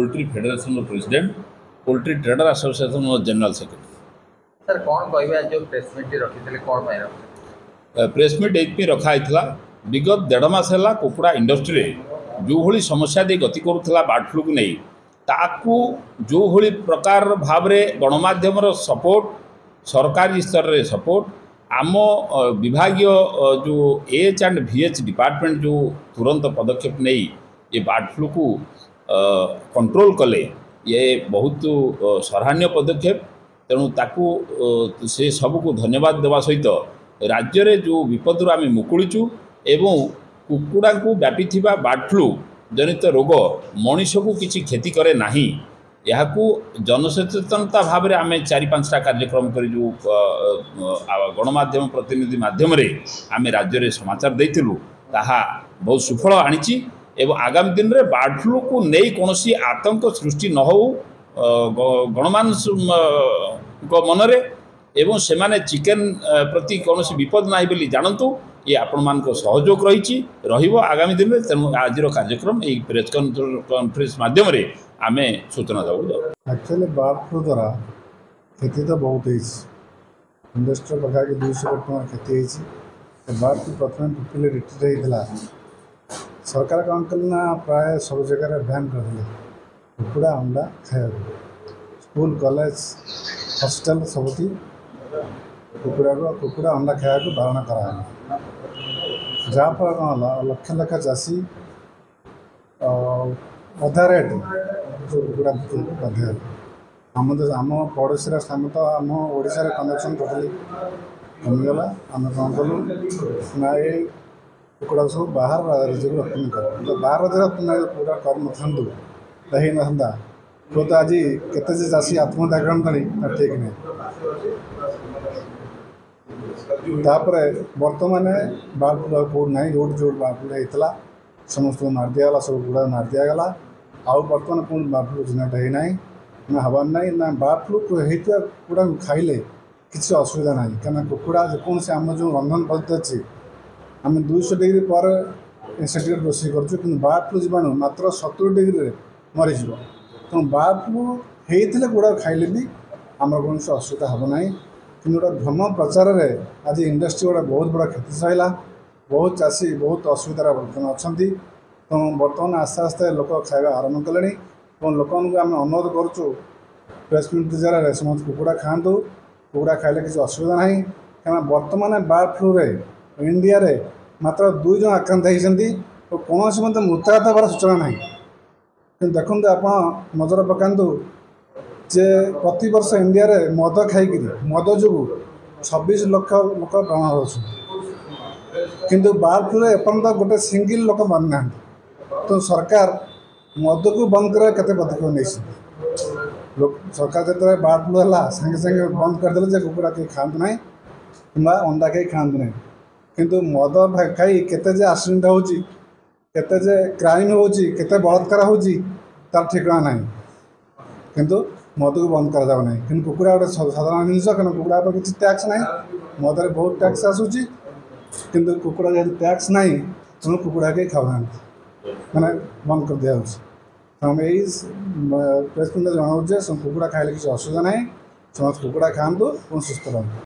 Poultry federation president poultry trader association general secretary. Sir कौन कहबे जो प्रेस मीट रखी कौन प्रेस मीट ये रखाई विगत 1.5 मास है कुकुड़ा इंडस्ट्री जो भली समस्या दे गति करुला बर्ड फ्लू को नहीं ताकू जो भली प्रकार भाव में गणमाध्यम सपोर्ट सरकारी स्तर में सपोर्ट आम विभागीय जो एच एंड VH डिपार्टमेंट जो तुरंत पदक्षेप नहीं ये बर्ड फ्लू को कंट्रोल कले ये बहुत सराहनीय पदक्षेप। तेणु ताकू से सबको धन्यवाद देवा सहित राज्य रे जो विपद आम मुकुड़ीचु एवं कुकुड़ा को व्यापी बर्ड फ्लू जनित रोग मनीष को किसी क्षति करे नहीं यहाँ जनसचेतनता भाव में आम 4-5टा कार्यक्रम कर जो गणमाध्यम प्रतिनिधि माध्यम आम राज्य में समाचार देलु ताहा बहुत सुफल आनी एवं आगामी दिन में बर्ड फ्लू को नहीं कौन आतंक सृष्टि न हो गणमान मनरे एवं से माने चिकेन प्रति कौन विपद ना बोली जानतु ये आपण मान सहयोग रही आगामी दिन में। तेणु आज कार्यक्रम ये प्रेस कॉन्फ्रेंस माध्यम आम सूचना देव। एक्चुअली बर्ड फ्लू द्वारा क्षति तो बहुत इंडस्ट्री पाखापाखि 200 कोटी क्षति होती। बर्ड फ्लू प्रथम टोटाली रिट्रीट होता सरकार कौन कले प्राय सब जगह बैन करते कुकुड़ा अंडा खाया स्कूल कॉलेज हॉस्टल सबुठी कुकुड़ा अंडा खाया बारण करा जहाँफल कौन लक्ष लक्ष चाषी अधा रेट जो कुकुड़ा बाध्य आम आम पड़ोसी स्थान तो आम ओडिशा कंजप्शन टोटाली कमीगला आम कौन कलु ना ये कुकुड़ा सब बाहर राज्य को रप्तानी कर बाहर राज्य रप्तानी कुकुड़ा कर ना तो आज केते चाषी आत्महत्या करता ठीक नहीं बर्तमान बर्ड फ्लू कौट ना जो जो बर्ड फ्लू होता समस्त मार दिगला सब कुकुड़ा मार दिगला आउ बर्तमान पुणी बर्ड फ्लू चिन्हट होना ना हबार ना ना बर्ड फ्लू होता कुकुड़ा खाइले किसी असुविधा ना कहीं कुकुड़ा जेकोसी आम जो रंधन पद्धति अच्छी आम 200 डिग्री पर सेंटीग्रेड रोषे कर बर्ड फ्लू जीवाणु मात्र 70 डिग्री मरीज तेणु बर्ड फ्लू होते गुड़ा खाइले भी आम कौन असुविधा हम ना कि गोटे भ्रम प्रचार में आज इंडस्ट्री गोटे बहुत बड़ा क्षति सहला बहुत चाषी बहुत असुविधार बर्तमान अच्छा तेणु बर्तमान आस्ते आस्ते लोक खाଇବା आरंभ कले लोक आम अनुरोध करुँ प्रेस मीट जरिए समस्त कुकुड़ा खातु कुकुड़ा खाइले किसी असुविधा ना क्या बर्तमान बर्ड फ्लू रे इंडिया रे मात्र 2 जन आक्रांत होती तो कौन से मतलब मृत्युघात होवार सूचना ना कि देखते आप नजर पकातु जे प्रति वर्ष इंडिया रे मद खाई मद जो 26 लाख लोक प्राण हराउछन किंतु बर्ड फ्लू एपर्यंत गोटे सिंगल लोक मारि ना तो सरकार मद को बंद कर केते पदक्षेप नहीं सरकार जो बर्ड फ्लू है संगे संगे बंद करदे कुकुड़ा कहीं खातु ना कि अंडा कहीं खातु ना किंतु मद खाई केते जे एक्सीडेंट होची केते जे क्राइम होची केते बलात्कार होची तार ठिकाना ना किंतु मद को बंद करा जाव नहीं कि कुकुड़ा गोटे साधारण जिनस क्या कुकुड़ा पर किसी टैक्स ना मदर बहुत टैक्स आसूची किंतु कुकुड़ा जेहतु टैक्स ना तेणु कुकुड़ा कहीं खाऊना मैंने बंद कर दिया आम यही प्रेस मीट जनाऊे कुकुड़ा खाइले किसी असुविधा ना समस्त कुकुड़ा खातु और सुस्थ रहा।